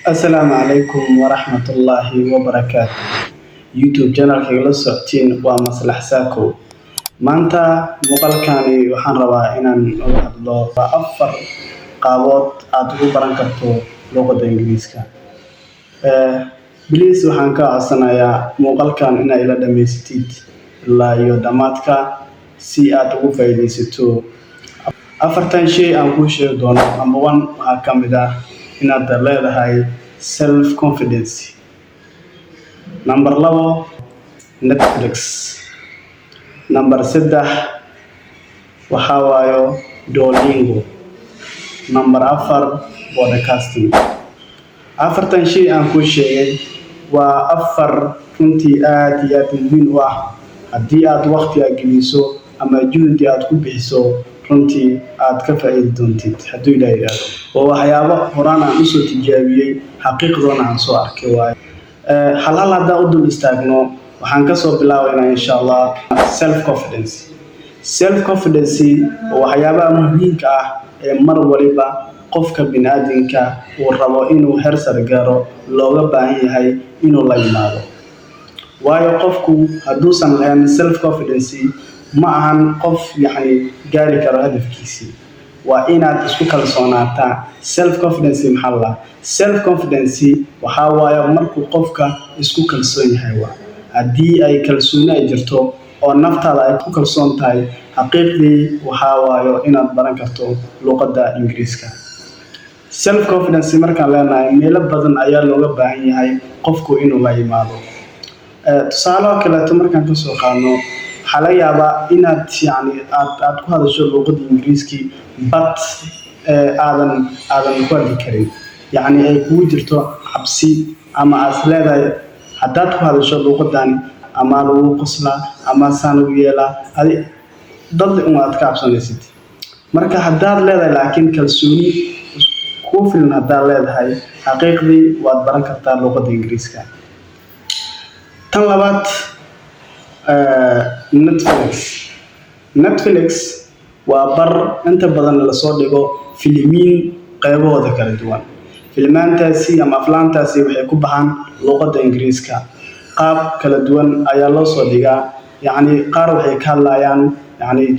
Assalaamu calaykum waraxmatullaahi wabarakaatu. YouTube channelka la socotiin waa Maslax Sacco. Maanta muuqaalkani waxaan rabaa inaan uga hadlo afar qaabood aad ugu baran karto luqadda Ingiriiska. Please waxaan ka codsanayaa muuqaalkan inaad ila dhamaystid ilaa iyo dhamaadka si aad ugu faa'iidaysato. Afartan shay aan kuu sheegi doono number 1 waxaa ka mid ah inaad leedahay self confidence. Number 2 Netflix. Number 3 waxaa waayo Duolingo. Number 4 podcasting. Afartan shay aan kuu sheegay waa afar runtii aad iyo aad muhiim u ah haddii aad waqti geliso ama juhdi aad ku bixiso runtii aad ka faa'iidi doontid haddii la yiraahdo. oo waxyaabo horaan aan usoo tijaabiyey xaqiiqdoona aan soo arkay waaye. hal haddaan u dul istaagno waxaan ka soo bilaabaynaa insha Allah self confidence. Self confidence waa waxyaabaha muhiimka ah ee mar waliba qofka bini'aadamka uu rabo inuu heer sare gaaro looga baahan yahay inuu la yimaado. waayo qofku hadduusan lahayn self confidence ma ahan qof gaari karo hadafkiisa. waa inaad isku kalsoonaataa. Self confidence maxaa la self confidence waxa waaye markuu qofka isku kalsoon yahay. haddii ay kalsooni ay jirto oo naftaada ay ku kalsoon tahay xaqiiqdii waxa waayo inaad baran karto luqadda Ingiriiska. Self confidence markaan leenahay meelo badan ayaa looga baahan yahay qofku inuu la yimaado. tusaale kale markaan ka soo qaadno waxaa laga yaabaa inaad aad ku hadasho luqadda Ingiriiska but aadan ku hadli karin. ay kugu jirto cabsi ama aad leedahay haddaad ku hadasho luqaddan ama lagu qoslaa ama saan ugu yeelaa dad aad ka cabsanaysid. marka haddaad leedahay laakiin kalsooni ku filan haddaad leedahay xaqiiqdii waad baran kartaa luqadda Ingiriiska. tan labaad Netflix waa bar inta badan la soo dhigo filimiin qaybahooda kala duwan. filmaantaasi ama aflaantaasi waxay ku baxaan luqadda Ingiriiska. qaab kala duwan ayaa loo soo dhigaa. qaar waxay ka hadlayaan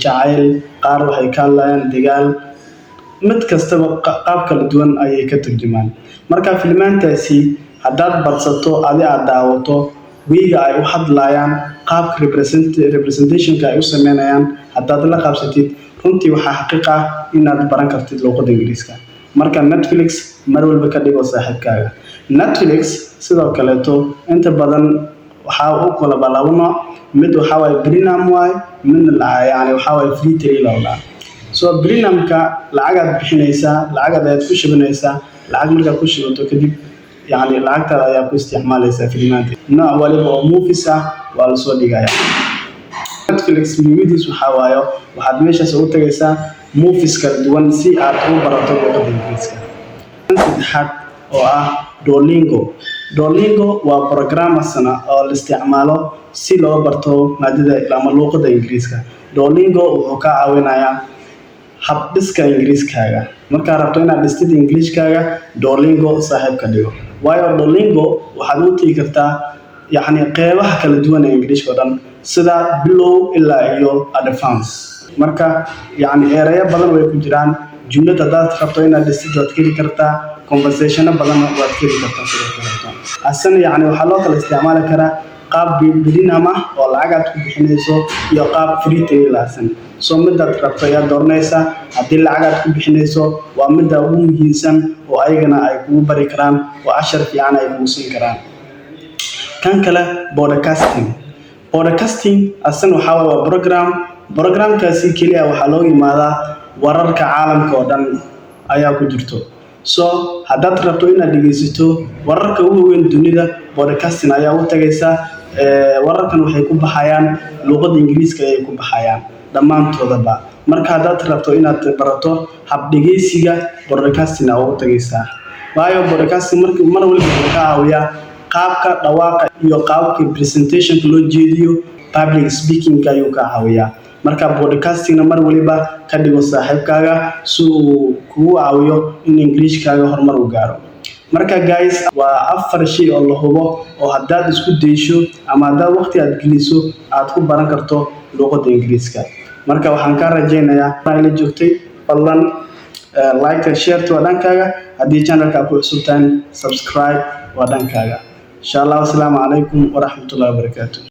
jacayl, qaar waxay ka hadlayaan dagaal. mid kastaba qaab kala duwan ayay ka turjumaan. marka filmaantaasi haddaad badsato aad daawato wiiga ay u hadlayaan qaabka representationka ay u sameynayaan haddaad la qabsatid runtii waxaa xaqiiq ah inaad baran kartid luqadda Ingiriiska. marka Netflix mar walba ka dhigo saaxiibkaaga. Netflix sidoo kaleeto inta badan waxaa u kala laba nooc. mid waxaa waaye premium waaye, midna waxaa waaye free trial. premiumka lacagaad bixinaysaa, lacagaad ku shubanaysaa, lacag markaad ku shubato kadib lacagtaada ayaa ku isticmaalaysaa filmaanta. nooc waliba oo movies ah waa la soo dhigayaa. Netflix muhiimadiisu waxaa waayo waxaad meeshaas ugu tagaysaa movies kala duwan si aad u barato luqadda Ingiriiska. saddexaad oo ah Duolingo waa program asana oo la isticmaalo si loo barto maadada ama luqadda Ingiriiska. Duolingo wuxuu ka caawinayaa hab dhiska Ingiriiskaaga. markaad rabto inaad dhistid Ingiriiskaaga Duolingo saaxiib ka dhigo. waayo Duolingo waxaad u tagi kartaa qeybaha kala duwan ee Ingiriiska oo dhan sida below ilaa iyo advance. marka erayo badan way ku jiraan. jumlad haddaad rabto inaad dhistid waad heli kartaa. conversation badan waad heli kartaa sidoo kale. asana waxaa loo kala isticmaali karaa qaab premium ah oo lacagaad ku bixinayso iyo qaab free trial ah. midaad rabto ayaad dooranaysaa. haddii lacagaad ku bixinayso waa midda ugu muhiimsan oo ayagana ay kugu bari karaan oo cashar fiican ay kugu siin karaan. kan kale podcasting asana waxaa waa programkaasi keliya waxaa loo yimaadaa wararka caalamka oo dhan ayaa ku jirto. haddaad rabto inaad dhegeysato wararka ugu weyn dunida podcasting ayaa u tagaysaa. wararkan waxay ku baxayaan luqadda Ingiriiska ayay ku baxayaan dhammaantoodaba. marka haddaad rabto inaad barato hab dhegeysiga podcasting ayaa u tagaysaa. waayo podcasting mar waliba wuxuu ka caawiyaa qaabka dhawaaqa iyo qaabka presentation loo jeediyo. public speaking ayuu ka caawiyaa. marka podcasting mar waliba ka dhigo saaxiibkaaga si uu kugu caawiyo in Englishkaaga horumar u gaaro. marka guys waa afar shay oo la hubo oo haddaad isku daysho ama haddaad waqti aad geliso aad ku baran karto luqadda Ingiriiska marka waxaan ka rajaynayaa inaad la joogtay fadlan like and share to dhankaaga haddii channelka ku cusubtaan subscribe waa dhankaaga insha Allah. Assalaamu calaykum wa rahmatullahi wa barakaatuh.